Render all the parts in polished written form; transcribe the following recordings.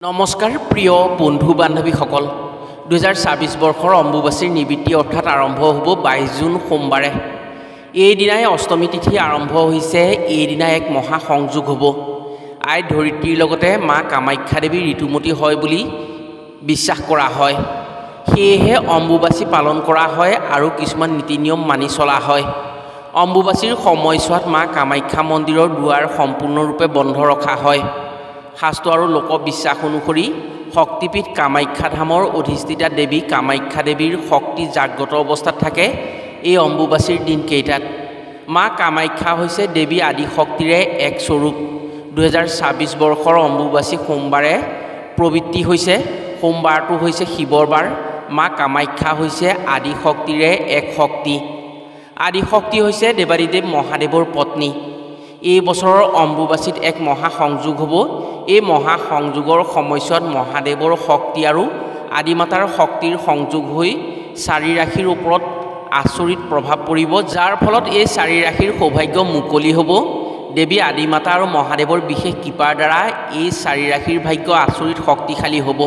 নমস্কাৰ প্ৰিয় বন্ধু বান্ধৱীসকল 2024 বৰ্ষৰ অম্বুবাচীৰ নিবৃত্তি অৰ্থাৎ আৰম্ভ হ'ব 22 জুন সোমবাৰে। এই দিনাই অষ্টমী তিথি আৰম্ভ হৈছে। এই দিনা এক মহা সংযোগ হ'ব। আই ধৰিত্ৰীৰ লগতে মা কামাখ্যা দেৱী ঋতুমতী হয় বুলি বিশ্বাস কৰা হয়। সেয়েহে অম্বুবাচী পালন কৰা হয় আৰু কিছুমান নীতি নিয়ম মানি চলা হয়। অম্বুবাচীৰ সময়ছোৱাত মা কামাখ্যা মন্দিৰৰ দুৱাৰ সম্পূৰ্ণৰূপে বন্ধ ৰখা হয়। শাস্ত্ৰ আৰু লোকবিশ্বাস অনুসৰি শক্তিপীঠ কামাখ্যা ধামৰ অধিষ্ঠিতা দেৱী কামাখ্যা দেৱীৰ শক্তি জাগ্ৰত অৱস্থাত থাকে এই অম্বুবাচীৰ দিনকেইটাত। মা কামাখ্যা হৈছে দেৱী আদি শক্তিৰে এক স্বৰূপ। 2024 বৰ্ষৰ অম্বুবাচী সোমবাৰে প্ৰবৃত্তি হৈছে। সোমবাৰটো হৈছে শিৱৰ বাৰ। মা কামাখ্যা হৈছে আদি শক্তিৰে এক শক্তি। আদি শক্তি হৈছে দেৱাদিদেৱ মহাদেৱৰ পত্নী। এই বছৰৰ অম্বুবাচীত এক মহা সংযোগ হ'ব। এই মহা সংযোগৰ সময়ছোৱাত মহাদেৱৰ শক্তি আৰু আদিমাতাৰ শক্তিৰ সংযোগ হৈ চাৰি ৰাশিৰ ওপৰত আচৰিত প্ৰভাৱ পৰিব, যাৰ ফলত এই চাৰি ৰাশিৰ সৌভাগ্য মুকলি হ'ব। দেৱী আদিমাতা আৰু মহাদেৱৰ বিশেষ কৃপাৰ দ্বাৰা এই চাৰি ৰাশিৰ ভাগ্য আচৰিত শক্তিশালী হ'ব,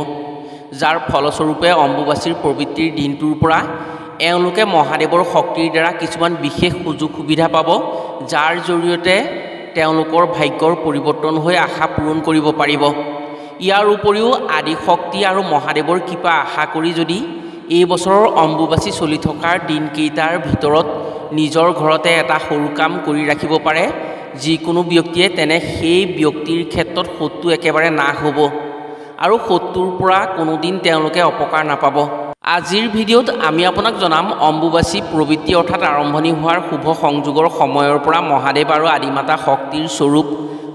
যাৰ ফলস্বৰূপে অম্বুবাচীৰ প্ৰবৃত্তিৰ দিনটোৰ পৰা এওঁলোকে মহাদেৱৰ শক্তিৰ দ্বাৰা কিছুমান বিশেষ সুযোগ সুবিধা পাব, যাৰ জৰিয়তে তেওঁলোকৰ ভাগ্যৰ পৰিৱৰ্তন হৈ আশা পূৰণ কৰিব পাৰিব। ইয়াৰ উপৰিও আদি শক্তি আৰু মহাদেৱৰ কৃপা আশা কৰি যদি এই বছৰৰ অম্বুবাচী চলি থকাৰ দিনকেইটাৰ ভিতৰত নিজৰ ঘৰতে এটা সৰু কাম কৰি ৰাখিব পাৰে যিকোনো ব্যক্তিয়ে, তেনে সেই ব্যক্তিৰ ক্ষেত্ৰত শত্ৰু একেবাৰে নাশ হ'ব আৰু শত্ৰুৰ পৰা কোনোদিন তেওঁলোকে অপকাৰ নাপাব। আজিৰ ভিডিঅ'ত আমি আপোনাক জনাম অম্বুবাচী প্ৰবৃত্তি অৰ্থাৎ আৰম্ভণি হোৱাৰ শুভ সংযোগৰ সময়ৰ পৰা মহাদেৱ আৰু আদিমাতা শক্তিৰ স্বৰূপ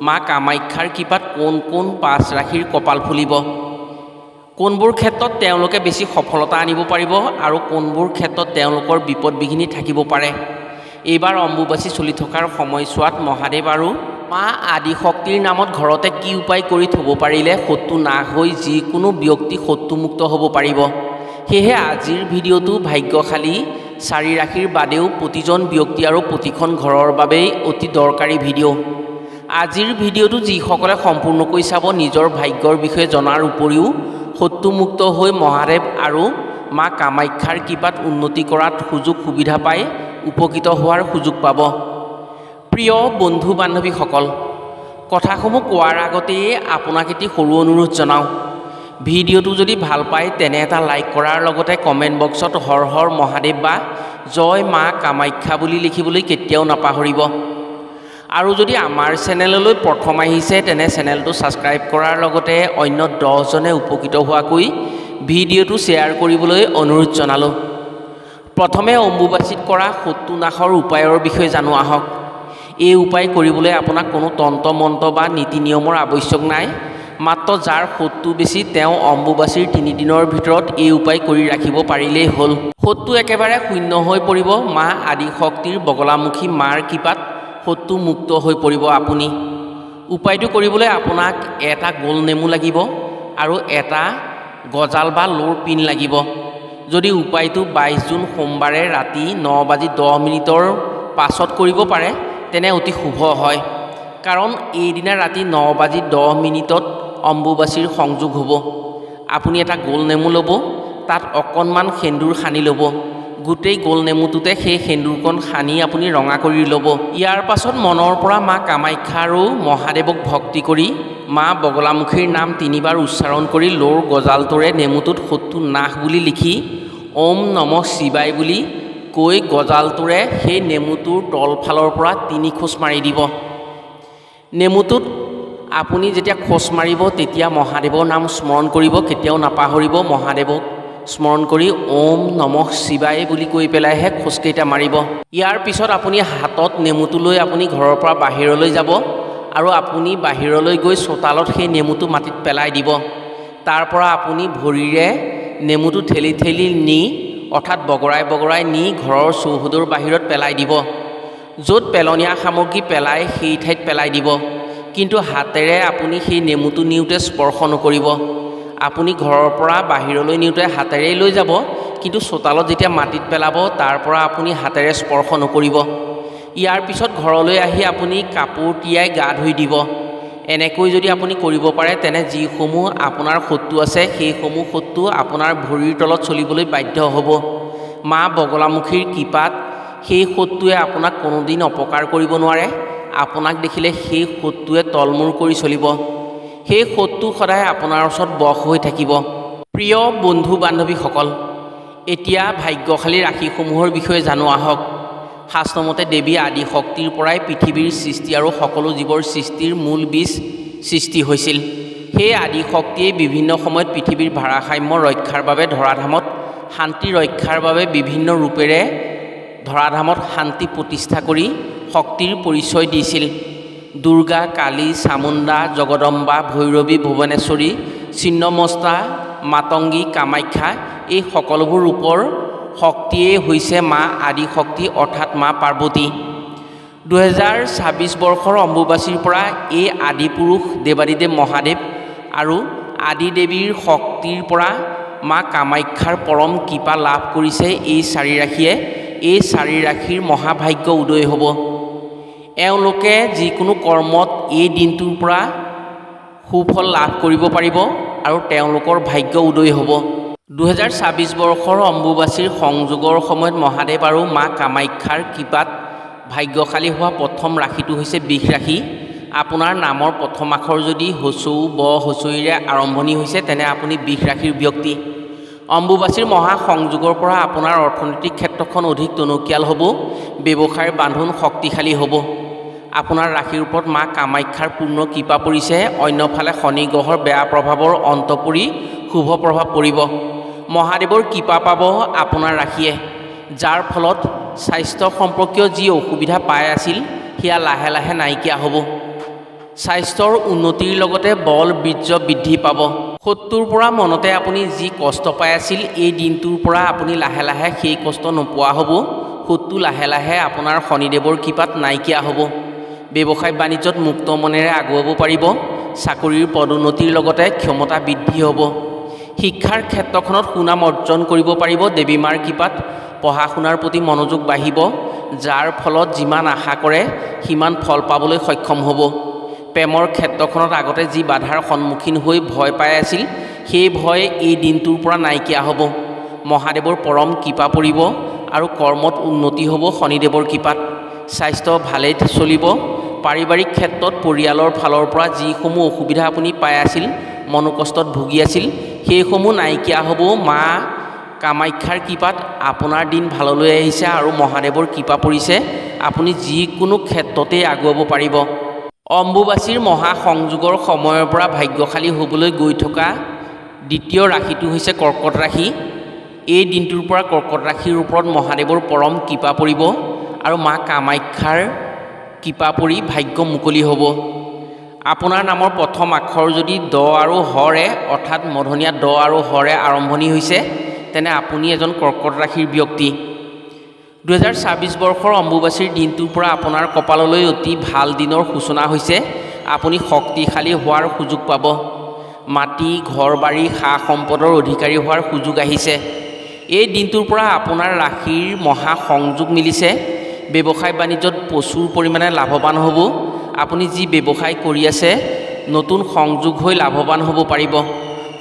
মা কামাখ্যাৰ কৃপাত কোন কোন পাঁচ ৰাশিৰ কপাল ফুলিব, কোনবোৰ ক্ষেত্ৰত তেওঁলোকে বেছি সফলতা আনিব পাৰিব আৰু কোনবোৰ ক্ষেত্ৰত তেওঁলোকৰ বিপদ বিঘিনি থাকিব পাৰে। এইবাৰ অম্বুবাচী চলি থকাৰ সময়ছোৱাত মহাদেৱ আৰু মা আদি শক্তিৰ নামত ঘৰতে কি উপায় কৰি থ'ব পাৰিলে শত্ৰু নাশ হৈ যিকোনো ব্যক্তি শত্ৰুমুক্ত হ'ব পাৰিব। সেয়েহে আজিৰ ভিডিঅ'টো ভাগ্যশালী চাৰি ৰাশিৰ বাদেও প্ৰতিজন ব্যক্তি আৰু প্ৰতিখন ঘৰৰ বাবেই অতি দৰকাৰী ভিডিঅ'। আজিৰ ভিডিঅ'টো যিসকলে সম্পূৰ্ণকৈ চাব নিজৰ ভাগ্যৰ বিষয়ে জনাৰ উপৰিও শত্ৰুমুক্ত হৈ মহাদেৱ আৰু মা কামাখ্যাৰ কৃপাত উন্নতি কৰাত সুযোগ সুবিধা পাই উপকৃত হোৱাৰ সুযোগ পাব। প্ৰিয় বন্ধু বান্ধৱীসকল, কথাসমূহ কোৱাৰ আগতেই আপোনাক এটি সৰু অনুৰোধ জনাওঁ। ভিডিঅ'টো যদি ভাল পায় তেনে এটা লাইক কৰাৰ লগতে কমেণ্ট বক্সত হৰ হৰ মহাদেৱ বা জয় মা কামাখ্যা বুলি লিখিবলৈ কেতিয়াও নাপাহৰিব। আৰু যদি আমাৰ চেনেললৈ প্ৰথম আহিছে তেনে চেনেলটো ছাবস্ক্ৰাইব কৰাৰ লগতে অন্য 10জনে উপকৃত হোৱাকৈ ভিডিঅ'টো শ্বেয়াৰ কৰিবলৈ অনুৰোধ জনালোঁ। প্ৰথমে অম্বুবাচীত কৰা শত্ৰু নাশৰ উপায়ৰ বিষয়ে জানো আহক। এই উপায় কৰিবলৈ আপোনাক কোনো তন্ত্ৰ মন্ত্ৰ বা নীতি নিয়মৰ আৱশ্যক নাই। মাত্ৰ যাৰ শত্ৰু বেছি তেওঁ অম্বুবাচীৰ 3 দিনৰ ভিতৰত এই উপায় কৰি ৰাখিব পাৰিলেই হ'ল। শত্ৰু একেবাৰে শূন্য হৈ পৰিব। মা আদি শক্তিৰ বগলামুখী মাৰ কৃপাত শত্ৰু মুক্ত হৈ পৰিব আপুনি। উপায়টো কৰিবলৈ আপোনাক এটা গোল নেমু লাগিব আৰু এটা গজাল বা লোৰ পিন লাগিব। যদি উপায়টো 22 জুন সোমবাৰে ৰাতি 9:10 পাছত কৰিব পাৰে তেনে অতি শুভ হয়, কাৰণ এইদিনা ৰাতি 9:10 অম্বুবাচীৰ সংযোগ হ'ব। আপুনি এটা গোল নেমু ল'ব, তাত অকণমান সেন্দুৰ সানি ল'ব। গোটেই গোল নেমুটোতে সেই সেন্দুৰকণ সানি আপুনি ৰঙা কৰি ল'ব। ইয়াৰ পাছত মনৰ পৰা মা কামাখ্যা আৰু মহাদেৱক ভক্তি কৰি মা বগলামুখীৰ নাম 3 বাৰ উচ্চাৰণ কৰি লোৰ গজালটোৰে নেমুটোত শত্ৰু নাশ বুলি লিখি ওম নমঃ শিৱায় বুলি কৈ গজালটোৰে সেই নেমুটোৰ তলফালৰ পৰা 3 খোজ মাৰি দিব। নেমুটোত আপুনি যেতিয়া খোজ মাৰিব তেতিয়া মহাদেৱৰ নাম স্মৰণ কৰিব, কেতিয়াও নাপাহৰিব। মহাদেৱক স্মৰণ কৰি ওম নমঃ শিৱায় বুলি কৈ পেলাইহে খোজকেইটা মাৰিব। ইয়াৰ পিছত আপুনি হাতত নেমুটো লৈ আপুনি ঘৰৰ পৰা বাহিৰলৈ যাব আৰু আপুনি বাহিৰলৈ গৈ চোতালত সেই নেমুটো মাটিত পেলাই দিব। তাৰ পৰা আপুনি ভৰিৰে নেমুটো ঠেলি ঠেলি নি অৰ্থাৎ বগৰাই বগৰাই নি ঘৰৰ চৌহদৰ বাহিৰত পেলাই দিব। য'ত পেলনীয়া সামগ্ৰী পেলাই সেই ঠাইত পেলাই দিব, কিন্তু হাতেৰে আপুনি সেই নেমুটো নিওঁতে স্পৰ্শ নকৰিব। আপুনি ঘৰৰ পৰা বাহিৰলৈ নিওঁতে হাতেৰেই লৈ যাব, কিন্তু চোতালত যেতিয়া মাটিত পেলাব তাৰ পৰা আপুনি হাতেৰে স্পৰ্শ নকৰিব। ইয়াৰ পিছত ঘৰলৈ আহি আপুনি কাপোৰ তিয়াই গা ধুই দিব। এনেকৈ যদি আপুনি কৰিব পাৰে তেনে যিসমূহ আপোনাৰ শত্ৰু আছে সেইসমূহ শত্ৰু আপোনাৰ ভৰিৰ তলত চলিবলৈ বাধ্য হ'ব। মা বগলামুখীৰ কৃপাত সেই শত্ৰুৱে আপোনাক কোনোদিন অপকাৰ কৰিব নোৱাৰে। আপোনাক দেখিলে সেই শত্ৰুৱে তলমূৰ কৰি চলিব। সেই শত্ৰু সদায় আপোনাৰ ওচৰত বশ হৈ থাকিব। প্ৰিয় বন্ধু বান্ধৱীসকল, এতিয়া ভাগ্যশালী ৰাশিসমূহৰ বিষয়ে জানো আহক। শাস্ত্ৰমতে দেৱী আদি শক্তিৰ পৰাই পৃথিৱীৰ সৃষ্টি আৰু সকলো জীৱৰ সৃষ্টিৰ মূল বীজ সৃষ্টি হৈছিল। সেই আদি শক্তিয়ে বিভিন্ন সময়ত পৃথিৱীৰ ভাৰসাম্য ৰক্ষাৰ বাবে ধৰাধামত শান্তি ৰক্ষাৰ বাবে বিভিন্ন ৰূপেৰে ধৰাধামত শান্তি প্ৰতিষ্ঠা কৰি শক্তিৰ পৰিচয় দিছিল। দুৰ্গা, কালী, চামুণ্ডা, জগদম্বা, ভৈৰৱী, ভুৱনেশ্বৰী, ছিন্নমস্তা, মাতংগী, কামাখ্যা এই সকলোবোৰ ৰূপৰ শক্তিয়েই হৈছে মা আদি শক্তি অৰ্থাৎ মা পাৰ্বতী। 2026 বৰ্ষৰ অম্বুবাচীৰ পৰা এই আদি পুৰুষ দেৱাদিদেৱ মহাদেৱ আৰু আদি দেৱীৰ শক্তিৰ পৰা মা কামাখ্যাৰ পৰম কৃপা লাভ কৰিছে এই চাৰি ৰাশিয়ে। এই চাৰি ৰাশিৰ মহাভাগ্য উদয় হ'ব। এওঁলোকে যিকোনো কৰ্মত এই দিনটোৰ পৰা সুফল লাভ কৰিব পাৰিব আৰু তেওঁলোকৰ ভাগ্য উদয় হ'ব। 2026 বৰ্ষৰ অম্বুবাচীৰ সংযোগৰ সময়ত মহাদেৱ আৰু মা কামাখ্যাৰ কৃপাত ভাগ্যশালী হোৱা প্ৰথম ৰাশিটো হৈছে বৃষ ৰাশি। আপোনাৰ নামৰ প্ৰথম আখৰ যদি হচৌ ব হচৌৰে আৰম্ভণি হৈছে তেনে আপুনি বৃষ ৰাশিৰ ব্যক্তি। অম্বুবাচীৰ মহা সংযোগৰ পৰা আপোনাৰ অৰ্থনৈতিক ক্ষেত্ৰখন অধিক টনকিয়াল হ'ব। ব্যৱসায়ৰ বান্ধোন শক্তিশালী হ'ব। আপোনাৰ ৰাশিৰ ওপৰত মা কামাখ্যাৰ পূৰ্ণ কৃপা পৰিছে। অন্যফালে শনি গ্ৰহৰ বেয়া প্ৰভাৱৰ অন্ত পৰি শুভ প্ৰভাৱ পৰিব। মহাদেৱৰ কৃপা পাব আপোনাৰ ৰাশিয়ে, যাৰ ফলত স্বাস্থ্য সম্পৰ্কীয় যি অসুবিধা পাই আছিল সেয়া লাহে লাহে নাইকিয়া হ'ব। স্বাস্থ্যৰ উন্নতিৰ লগতে বল বীৰ্য বৃদ্ধি পাব। শত্ৰুৰ পৰা মনতে আপুনি যি কষ্ট পাই আছিল এই দিনটোৰ পৰা আপুনি লাহে লাহে সেই কষ্ট নোপোৱা হ'ব। শত্ৰু লাহে লাহে আপোনাৰ শনিদেৱৰ কৃপাত নাইকিয়া হ'ব। ব্যৱসায় বাণিজ্যত মুক্ত মনেৰে আগুৱাব পাৰিব। চাকৰিৰ পদোন্নতিৰ লগতে ক্ষমতা বৃদ্ধি হ'ব। শিক্ষাৰ ক্ষেত্ৰখনত সুনাম অৰ্জন কৰিব পাৰিব। দেৱী মাৰ কৃপাত পঢ়া শুনাৰ প্ৰতি মনোযোগ বাঢ়িব, যাৰ ফলত যিমান আশা কৰে সিমান ফল পাবলৈ সক্ষম হ'ব। প্ৰেমৰ ক্ষেত্ৰখনত আগতে যি বাধাৰ সন্মুখীন হৈ ভয় পাই আছিল সেই ভয় এই দিনটোৰ পৰা নাইকিয়া হ'ব। মহাদেৱৰ পৰম কৃপা পৰিব আৰু কৰ্মত উন্নতি হ'ব শনিদেৱৰ কৃপাত। স্বাস্থ্য ভালেই চলিব। পাৰিবাৰিক ক্ষেত্ৰত পৰিয়ালৰ ফালৰ পৰা যিসমূহ অসুবিধা আপুনি পাই আছিল, মনোকষ্টত ভুগি আছিল, সেইসমূহ নাইকিয়া হ'ব। মা কামাখ্যাৰ কৃপাত আপোনাৰ দিন ভাললৈ আহিছে আৰু মহাদেৱৰ কৃপা পৰিছে। আপুনি যিকোনো ক্ষেত্ৰতেই আগুৱাব পাৰিব। অম্বুবাচীৰ মহা সংযোগৰ সময়ৰ পৰা ভাগ্যশালী হ'বলৈ গৈ থকা দ্বিতীয় ৰাশিটো হৈছে কৰ্কট ৰাশি। এই দিনটোৰ পৰা কৰ্কট ৰাশিৰ ওপৰত মহাদেৱৰ পৰম কৃপা পৰিব আৰু মা কামাখ্যাৰ কৃপা পৰি ভাগ্য মুকলি হ'ব। আপোনাৰ নামৰ প্ৰথম আখৰ যদি দ আৰু হৰে অৰ্থাৎ মধনীয়া দ আৰু হৰে আৰম্ভণি হৈছে তেনে আপুনি এজন কৰ্কট ৰাশিৰ ব্যক্তি। 2026 বৰ্ষৰ অম্বুবাচীৰ দিনটোৰ পৰা আপোনাৰ কপাললৈ অতি ভাল দিনৰ সূচনা হৈছে। আপুনি শক্তিশালী হোৱাৰ সুযোগ পাব। মাটি, ঘৰ বাৰী, সা সম্পদৰ অধিকাৰী হোৱাৰ সুযোগ আহিছে। এই দিনটোৰ পৰা আপোনাৰ ৰাশিৰ মহা সংযোগ মিলিছে। ব্যৱসায় বাণিজ্যত প্ৰচুৰ পৰিমাণে লাভৱান হ'ব। আপুনি যি ব্যৱসায় কৰি আছে নতুন সংযোগ হৈ লাভৱান হ'ব পাৰিব।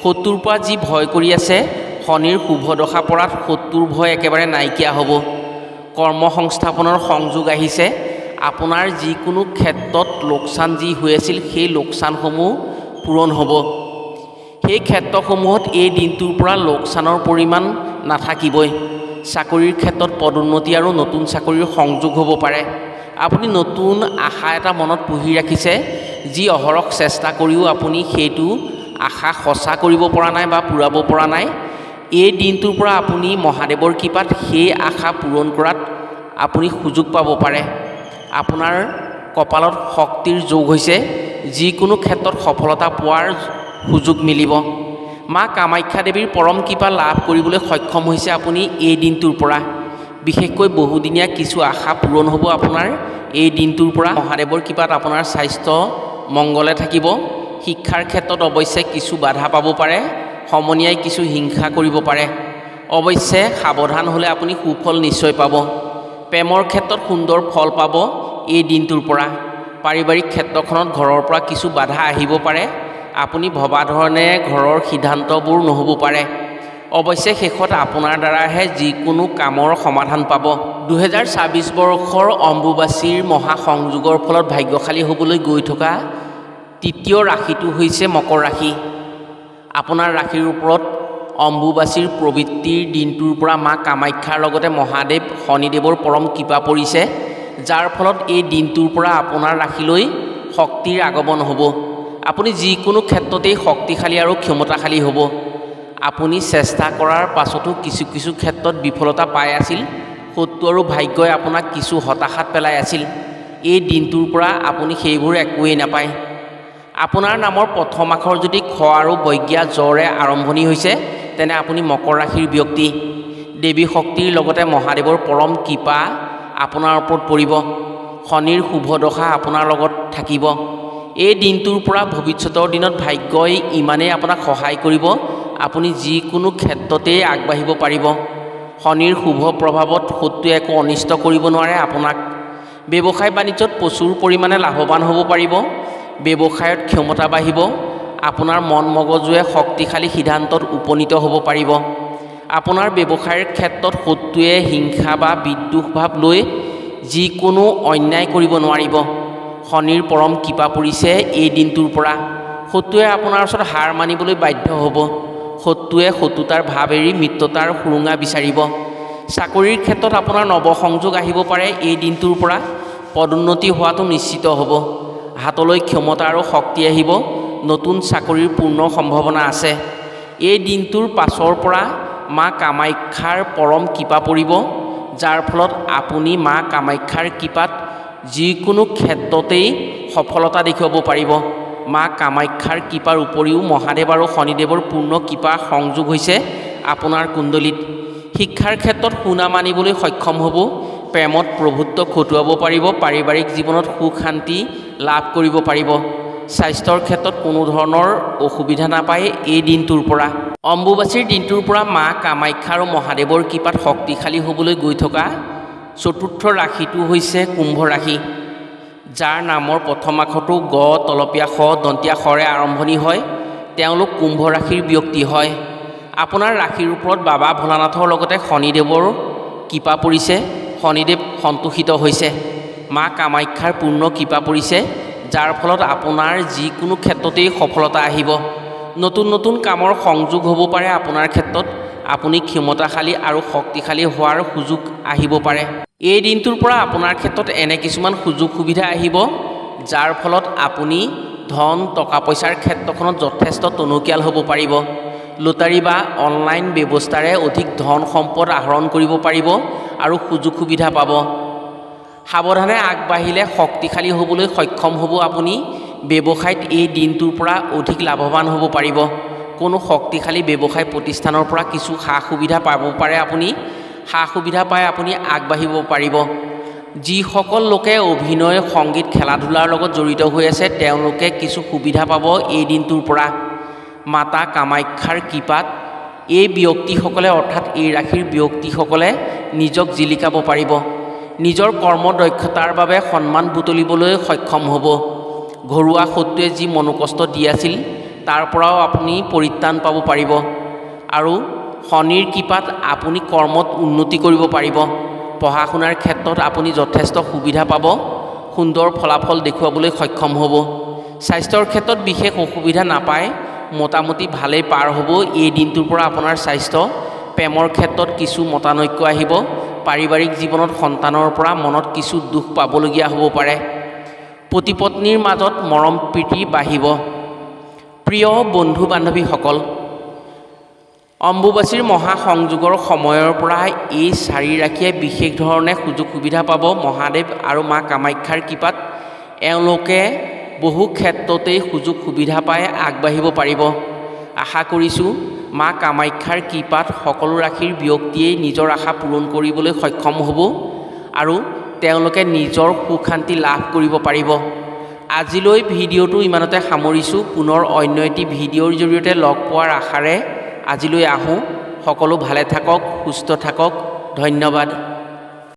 শত্ৰুৰ পৰা যি ভয় কৰি আছে, শনিৰ শুভ দশা পৰাত শত্ৰুৰ ভয় একেবাৰে নাইকিয়া হ'ব। কৰ্ম সংস্থাপনৰ সংযোগ আহিছে। আপোনাৰ যিকোনো ক্ষেত্ৰত লোকচান যি হৈ আছিল সেই লোকচানসমূহ পূৰণ হ'ব। সেই ক্ষেত্ৰসমূহত এই দিনটোৰ পৰা লোকচানৰ পৰিমাণ নাথাকিবই। চাকৰিৰ ক্ষেত্ৰত পদোন্নতি আৰু নতুন চাকৰিৰ সংযোগ হ'ব পাৰে। আপুনি নতুন আশা এটা মনত পুহি ৰাখিছে, যি অহৰহ চেষ্টা কৰিও আপুনি সেইটো আশা সঁচা কৰিব পৰা নাই বা পূৰাব পৰা নাই। এই দিনটোৰ পৰা আপুনি মহাদেৱৰ কৃপাত সেই আশা পূৰণ কৰাত আপুনি সুযোগ পাব পাৰে। আপোনাৰ কপালত শক্তিৰ যোগ হৈছে। যিকোনো ক্ষেত্ৰত সফলতা পোৱাৰ সুযোগ মিলিব। মা কামাখ্যা দেৱীৰ পৰম কৃপা লাভ কৰিবলৈ সক্ষম হৈছে আপুনি এই দিনটোৰ পৰা। বিশেষকৈ বহুদিনীয়া কিছু আশা পূৰণ হ'ব আপোনাৰ এই দিনটোৰ পৰা। মহাদেৱৰ কৃপাত আপোনাৰ স্বাস্থ্য মংগলে থাকিব। শিক্ষাৰ ক্ষেত্ৰত অৱশ্যে কিছু বাধা পাব পাৰে। সমনীয়াই কিছু হিংসা কৰিব পাৰে। অৱশ্যে সাৱধান হ'লে আপুনি সুফল নিশ্চয় পাব। প্ৰেমৰ ক্ষেত্ৰত সুন্দৰ ফল পাব এই দিনটোৰ পৰা। পাৰিবাৰিক ক্ষেত্ৰখনত ঘৰৰ পৰা কিছু বাধা আহিব পাৰে। আপুনি ভবা ধৰণে ঘৰৰ সিদ্ধান্তবোৰ নহ'ব পাৰে। অৱশ্যে শেষত আপোনাৰ দ্বাৰাহে যিকোনো কামৰ সমাধান পাব। 2024 বৰ্ষৰ অম্বুবাচীৰ মহাসংযোগৰ ফলত ভাগ্যশালী হ'বলৈ গৈ থকা তৃতীয় ৰাশিটো হৈছে মকৰ ৰাশি। আপোনাৰ ৰাশিৰ ওপৰত অম্বুবাচীৰ প্ৰবৃত্তিৰ দিনটোৰ পৰা মা কামাখ্যাৰ লগতে মহাদেৱ শনিদেৱৰ পৰম কৃপা পৰিছে, যাৰ ফলত এই দিনটোৰ পৰা আপোনাৰ ৰাশিলৈ শক্তিৰ আগমন হ'ব। আপুনি যিকোনো ক্ষেত্ৰতেই শক্তিশালী আৰু ক্ষমতাশালী হ'ব। আপুনি চেষ্টা কৰাৰ পাছতো কিছু কিছু ক্ষেত্ৰত বিফলতা পাই আছিল। শত্ৰু আৰু ভাগ্যই আপোনাক কিছু হতাশাত পেলাই আছিল। এই দিনটোৰ পৰা আপুনি সেইবোৰ একোৱেই নাপায়। আপোনাৰ নামৰ প্ৰথম আখৰ যদি খ আৰু বৈজ্ঞা জৰে আৰম্ভণি হৈছে, তেনে আপুনি মকৰ ৰাশিৰ ব্যক্তি। দেৱী শক্তিৰ লগতে মহাদেৱৰ পৰম কৃপা আপোনাৰ ওপৰত পৰিব। শনিৰ শুভ দশা আপোনাৰ লগত থাকিব। এই দিনটোৰ পৰা ভৱিষ্যতৰ দিনত ভাগ্যই ইমানেই আপোনাক সহায় কৰিব, আপুনি যিকোনো ক্ষেত্ৰতেই আগবাঢ়িব পাৰিব। শনিৰ শুভ প্ৰভাৱত শত্ৰুৱে একো অনিষ্ট কৰিব নোৱাৰে আপোনাক। ব্যৱসায় বাণিজ্যত প্ৰচুৰ পৰিমাণে লাভৱান হ'ব পাৰিব। ব্যৱসায়ত ক্ষমতা বাঢ়িব। আপোনাৰ মন মগজুৱে শক্তিশালী সিদ্ধান্তত উপনীত হ'ব পাৰিব। আপোনাৰ ব্যৱসায়ৰ ক্ষেত্ৰত শত্ৰুৱে হিংসা বা বিদ্বেষ ভাৱ লৈ যিকোনো অন্যায় কৰিব নোৱাৰিব। শনিৰ পৰম কৃপা পৰিছে এই দিনটোৰ পৰা। শত্ৰুৱে আপোনাৰ ওচৰত হাৰ মানিবলৈ বাধ্য হ'ব। শত্ৰুৱে শত্ৰুতাৰ ভাৱ এৰি মিত্ৰতাৰ সুৰুঙা বিচাৰিব। চাকৰিৰ ক্ষেত্ৰত আপোনাৰ নৱসংযোগ আহিব পাৰে। এই দিনটোৰ পৰা পদোন্নতি হোৱাটো নিশ্চিত হ'ব। হাতলৈ ক্ষমতা আৰু শক্তি আহিব। নতুন চাকৰিৰ পূৰ্ণ সম্ভাৱনা আছে। এই দিনটোৰ পাছৰ পৰা মা কামাখ্যাৰ পৰম কৃপা পৰিব, যাৰ ফলত আপুনি মা কামাখ্যাৰ কৃপাত যিকোনো ক্ষেত্ৰতেই সফলতা দেখুৱাব পাৰিব। মা কামাখ্যাৰ কৃপাৰ উপৰিও মহাদেৱ আৰু শনিদেৱৰ পূৰ্ণ কৃপা সংযোগ হৈছে আপোনাৰ কুণ্ডলীত। শিক্ষাৰ ক্ষেত্ৰত সুনাম আনিবলৈ সক্ষম হ'ব। প্ৰেমত প্ৰভুত্ব খটুৱাব পাৰিব। পাৰিবাৰিক জীৱনত সুখ শান্তি লাভ কৰিব পাৰিব। স্বাস্থ্যৰ ক্ষেত্ৰত কোনো ধৰণৰ অসুবিধা নাপায় এই দিনটোৰ পৰা। অম্বুবাচীৰ দিনটোৰ পৰা মা কামাখ্যা আৰু মহাদেৱৰ কৃপাত শক্তিশালী হ'বলৈ গৈ থকা চতুৰ্থ ৰাশিটো হৈছে কুম্ভ ৰাশি, যাৰ নামৰ প্ৰথম আখৰটো গ তলপীয়া শ দন্তীয়া শৰে আৰম্ভণি হয়। তেওঁলোক কুম্ভ ৰাশিৰ ব্যক্তি হয়। আপোনাৰ ৰাশিৰ ওপৰত বাবা ভোলানাথৰ লগতে শনিদেৱৰ কৃপা পৰিছে। শনিদেৱ সন্তোষিত হৈছে। মা কামাখ্যাৰ পূৰ্ণ কৃপা পৰিছে, যাৰ ফলত আপোনাৰ যিকোনো ক্ষেত্ৰতেই সফলতা আহিব। নতুন নতুন কামৰ সংযোগ হ'ব পাৰে আপোনাৰ ক্ষেত্ৰত। আপুনি ক্ষমতাশালী আৰু শক্তিশালী হোৱাৰ সুযোগ আহিব পাৰে। এই দিনটোৰ পৰা আপোনাৰ ক্ষেত্ৰত এনে কিছুমান সুযোগ সুবিধা আহিব, যাৰ ফলত আপুনি ধন টকা পইচাৰ ক্ষেত্ৰখনত যথেষ্ট টনকিয়াল হ'ব পাৰিব। লটাৰী বা অনলাইন ব্যৱস্থাৰে অধিক ধন সম্পদ আহৰণ কৰিব পাৰিব আৰু সুযোগ সুবিধা পাব। সাৱধানে আগবাঢ়িলে শক্তিশালী হ'বলৈ সক্ষম হ'ব আপুনি। ব্যৱসায়ত এই দিনটোৰ পৰা অধিক লাভৱান হ'ব পাৰিব। কোনো শক্তিশালী ব্যৱসায় প্ৰতিষ্ঠানৰ পৰা কিছু সা সুবিধা পাব পাৰে আপুনি। সা সুবিধা পাই আপুনি আগবাঢ়িব পাৰিব। যিসকল লোকে অভিনয় সংগীত খেলা ধূলাৰ লগত জড়িত হৈ আছে, তেওঁলোকে কিছু সুবিধা পাব এই দিনটোৰ পৰা। মাতা কামাখ্যাৰ কৃপাত এই ব্যক্তিসকলে অৰ্থাৎ এই ৰাশিৰ ব্যক্তিসকলে নিজক জিলিকাব পাৰিব। নিজৰ কৰ্মদক্ষতাৰ বাবে সন্মান বুটলিবলৈ সক্ষম হ'ব। ঘৰুৱা শত্ৰুৱে যি মনোকষ্ট দি আছিল, তাৰ পৰাও আপুনি পৰিত্ৰাণ পাব পাৰিব। আৰু শনিৰ কৃপাত আপুনি কৰ্মত উন্নতি কৰিব পাৰিব। পঢ়া শুনাৰ ক্ষেত্ৰত আপুনি যথেষ্ট সুবিধা পাব। সুন্দৰ ফলাফল দেখুৱাবলৈ সক্ষম হ'ব। স্বাস্থ্যৰ ক্ষেত্ৰত বিশেষ অসুবিধা নাপায়। মোটামুটি ভালেই পাৰ হ'ব এই দিনটোৰ পৰা আপোনাৰ স্বাস্থ্য। প্ৰেমৰ ক্ষেত্ৰত কিছু মতানৈক্য আহিব। পাৰিবাৰিক জীৱনত সন্তানৰ পৰা মনত কিছু দুখ পাবলগীয়া হ'ব পাৰে। পতি পত্নীৰ মাজত মৰম প্ৰীতি বাঢ়িব। প্ৰিয় বন্ধু বান্ধৱীসকল, অম্বুবাচীৰ মহাসংযোগৰ সময়ৰ পৰা এই চাৰি ৰাশিয়ে বিশেষ ধৰণে সুযোগ সুবিধা পাব মহাদেৱ আৰু মা কামাখ্যাৰ কৃপাত। এওঁলোকে বহু ক্ষেত্ৰতেই সুযোগ সুবিধা পাই আগবাঢ়িব পাৰিব। আশা কৰিছোঁ মা কামাখ্যাৰ কৃপাত সকলো ৰাশিৰ ব্যক্তিয়েই নিজৰ আশা পূৰণ কৰিবলৈ সক্ষম হ'ব আৰু তেওঁলোকে নিজৰ সুখ শান্তি লাভ কৰিব পাৰিব। আজিলৈ ভিডিঅ'টো ইমানতে সামৰিছোঁ। পুনৰ অন্য এটি ভিডিঅ'ৰ জৰিয়তে লগ পোৱাৰ আশাৰে আজিলৈ আহোঁ। সকলো ভালে থাকক, সুস্থ থাকক। ধন্যবাদ।